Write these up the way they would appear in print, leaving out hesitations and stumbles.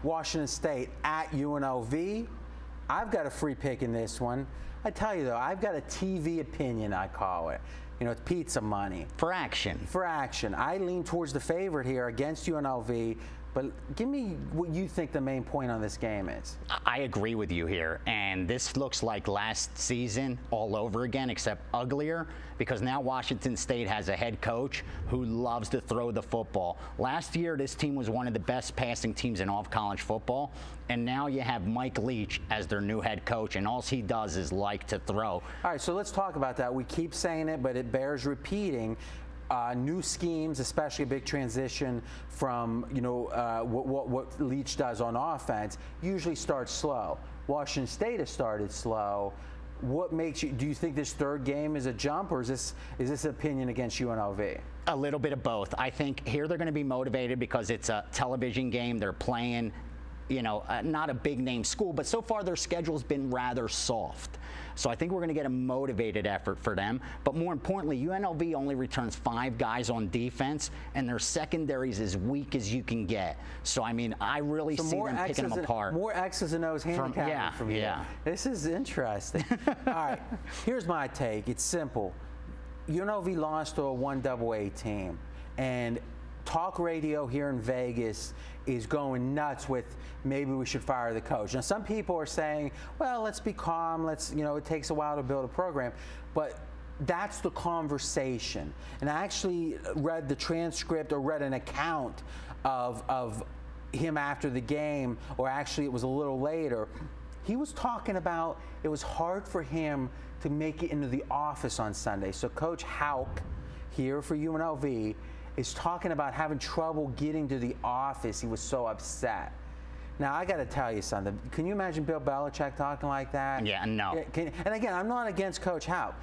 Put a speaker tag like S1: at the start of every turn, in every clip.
S1: Washington State at UNLV. I've got a free pick in this one. I tell you though, I've got a TV opinion, I call it. You know, it's pizza money.
S2: For action.
S1: For action. I lean towards the favorite here against UNLV, but give me what you think the main point on this game is.
S2: I agree with you here, and this looks like last season all over again, except uglier, because now Washington State has a head coach who loves to throw the football. Last year, this team was one of the best passing teams in all of college football, and now you have Mike Leach as their new head coach, and all he does is like to throw.
S1: All right, so let's talk about that. We keep saying it, but it bears repeating. New schemes, especially a big transition from, you know, what Leach does on offense, usually starts slow. Washington State has started slow. What makes you? Do you think this third game is a jump, or is this opinion against UNLV?
S2: A little bit of both. I think here they're going to be motivated because it's a television game. They're playing, you know, not a big name school, but so far their schedule's been rather soft. So I think we're going to get a motivated effort for them. But more importantly, UNLV only returns 5 guys on defense, and their secondary is as weak as you can get. So, I mean, I really see them picking them apart.
S1: More X's and O's handicapping from you.
S2: Yeah.
S1: This is interesting. All right, here's my take. It's simple. UNLV lost to a 1AA team, and talk radio here in Vegas is going nuts with maybe we should fire the coach. Now, some people are saying, well, let's be calm. Let's, you know, it takes a while to build a program. But that's the conversation. And I actually read the transcript or read an account of him after the game, or actually it was a little later. He was talking about it was hard for him to make it into the office on Sunday. So Coach Hauk here for UNLV is talking about having trouble getting to the office. He was so upset. Now, I got to tell you something. Can you imagine Bill Belichick talking like that?
S2: Yeah, no.
S1: And again, I'm not against Coach Hauk.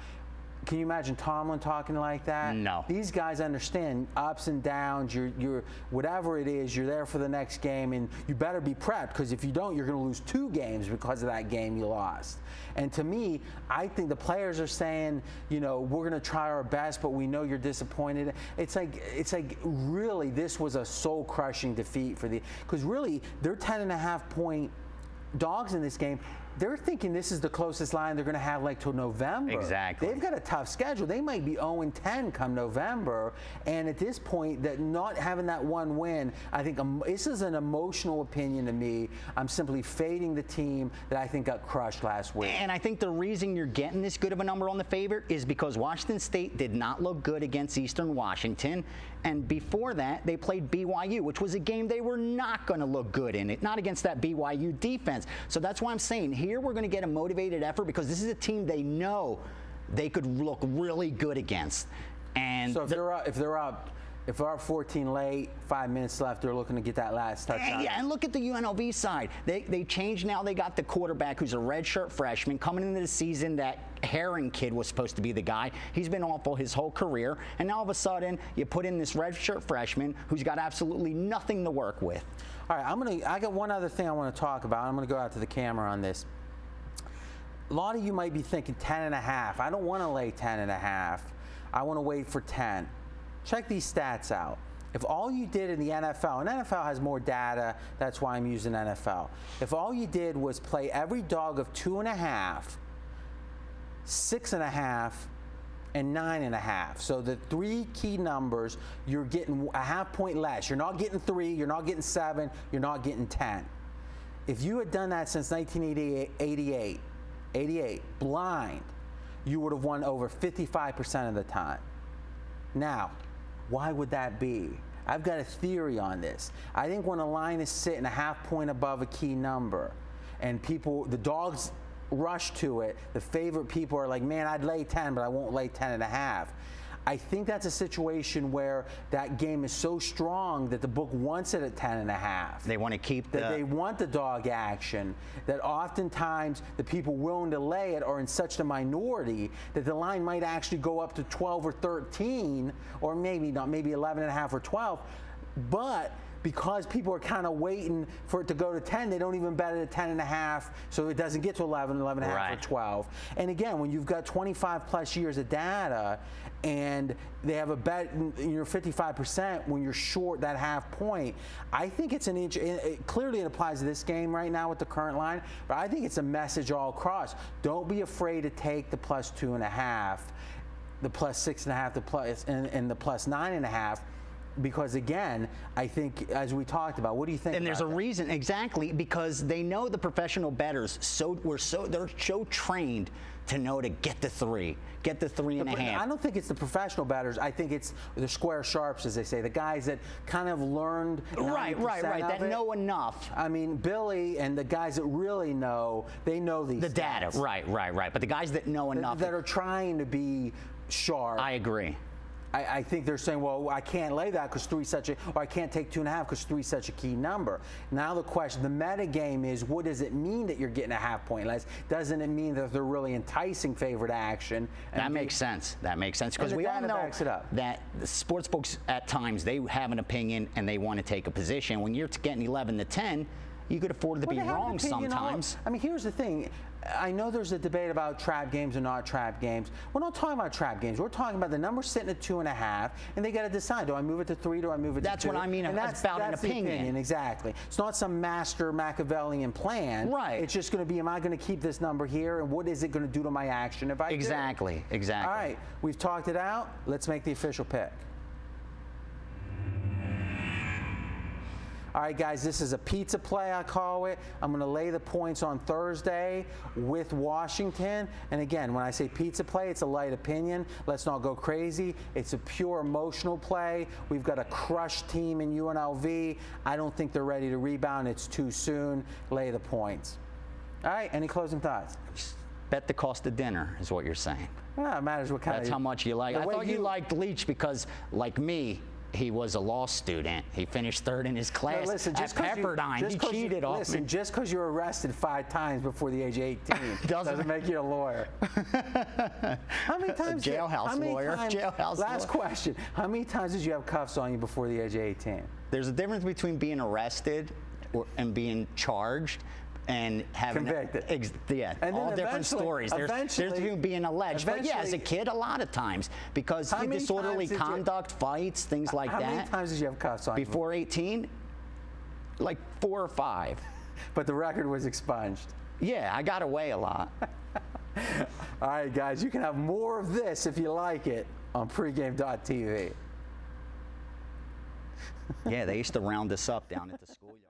S1: Can you imagine Tomlin talking like that?
S2: No.
S1: These guys understand ups and downs. You're whatever it is, you're there for the next game, and you better be prepped, because if you don't, you're going to lose 2 games because of that game you lost. And to me, I think the players are saying, you know, we're going to try our best, but we know you're disappointed. It's like really, this was a soul-crushing defeat for because really they're 10.5-point dogs in this game. They're thinking this is the closest line they're going to have like till November.
S2: Exactly.
S1: They've got a tough schedule. They might be 0-10 come November. And at this point, that not having that one win, I think this is an emotional opinion to me. I'm simply fading the team that I think got crushed last week.
S2: And I think the reason you're getting this good of a number on the favorite is because Washington State did not look good against Eastern Washington. And before that, they played BYU, which was a game they were not going to look good in. Not against that BYU defense. So that's why I'm saying here we're going to get a motivated effort, because this is a team they know they could look really good against. And
S1: so if they're up 14 late, 5 minutes left, they're looking to get that last touchdown.
S2: Yeah, and look at the UNLV side. They changed now. They got the quarterback who's a redshirt freshman coming into the season. That Herring kid was supposed to be the guy. He's been awful his whole career. And now all of a sudden, you put in this redshirt freshman who's got absolutely nothing to work with.
S1: All right, I got one other thing I want to talk about. I'm going to go out to the camera on this. A lot of you might be thinking 10.5. I don't want to lay 10.5. I want to wait for 10. Check these stats out. If all you did in the NFL, and NFL has more data, that's why I'm using NFL. If all you did was play every dog of 2.5, 6.5, and 9.5. So the 3 key numbers, you're getting a half point less. You're not getting 3, you're not getting 7, you're not getting 10. If you had done that since 1988, blind, you would have won over 55% of the time. Now, why would that be? I've got a theory on this. I think when a line is sitting a half point above a key number, and the dogs rush to it, the favorite people are like, man, I'd lay 10, but I won't lay 10.5. I think that's a situation where that game is so strong that the book wants it at 10.5.
S2: They want to keep
S1: that they want the dog action, that oftentimes the people willing to lay it are in such a minority that the line might actually go up to 12 or 13, or maybe not, maybe 11.5 or 12, but because people are kind of waiting for it to go to 10, they don't even bet it at 10.5, so it doesn't get to 11, 11.5,
S2: Right.
S1: or 12. And again, when you've got 25 plus years of data, and they have a bet, you're 55% when you're short that half point. I think it's clearly it applies to this game right now with the current line, but I think it's a message all across. Don't be afraid to take the plus 2.5, the plus 6.5, the plus and the plus 9.5. Because again, I think, as we talked about, what do you think?
S2: And there's a reason, exactly, because they know the professional bettors. They're so trained to know to get the 3, get the 3.5.
S1: I don't think it's the professional bettors. I think it's the square sharps, as they say, the guys that kind of learned.
S2: Right. That know enough.
S1: I mean, Billy and the guys that really know, they know these.
S2: The data.
S1: stats.
S2: Right. But the guys that know enough.
S1: That are trying to be sharp.
S2: I agree.
S1: I think they're saying, well, I can't lay that because 3 is such a, or I can't take 2.5 because 3 is such a key number. Now the question, the meta game is, what does it mean that you're getting a half point less? Doesn't it mean that they're really enticing favorite action?
S2: That makes sense. That makes sense, because we all know that the sports books at times, they have an opinion and they want to take a position. When you're getting 11 to 10, you could afford to be wrong sometimes.
S1: I mean, here's the thing. I know there's a debate about trap games and not trap games. We're not talking about trap games. We're talking about the number sitting at 2.5, and they got to decide: do I move it to 3? Do I move it to 2?
S2: That's what I mean.
S1: And
S2: that's about an opinion.
S1: Exactly. It's not some master Machiavellian plan.
S2: Right.
S1: It's just going to be: am I going to keep this number here, and what is it going to do to my action if I do?
S2: Exactly.
S1: All right. We've talked it out. Let's make the official pick. All right, guys, this is a pizza play, I call it. I'm going to lay the points on Thursday with Washington. And again, when I say pizza play, it's a light opinion. Let's not go crazy. It's a pure emotional play. We've got a crushed team in UNLV. I don't think they're ready to rebound. It's too soon. Lay the points. All right, any closing thoughts?
S2: Bet the cost of dinner is what you're saying.
S1: Yeah, it matters what kind
S2: That's
S1: of...
S2: how much you like. I thought you liked Leach because, like me, he was a law student. He finished 3rd in his class at Pepperdine. He cheated off me.
S1: Listen, just because you were arrested 5 times before the age of 18 doesn't make you a lawyer. How many times?
S2: Jailhouse lawyer.
S1: Last question. How many times did you have cuffs on you before the age of 18?
S2: There's a difference between being arrested and being charged and having
S1: convicted.
S2: And all different stories. There's being alleged. But yeah, as a kid, a lot of times, because disorderly conduct, fights, things like that.
S1: How many times did you have cuffs on you?
S2: Before 18, like 4 or 5.
S1: But the record was expunged.
S2: Yeah, I got away a lot.
S1: All right, guys, you can have more of this if you like it on pregame.tv.
S2: Yeah, they used to round us up down at the schoolyard.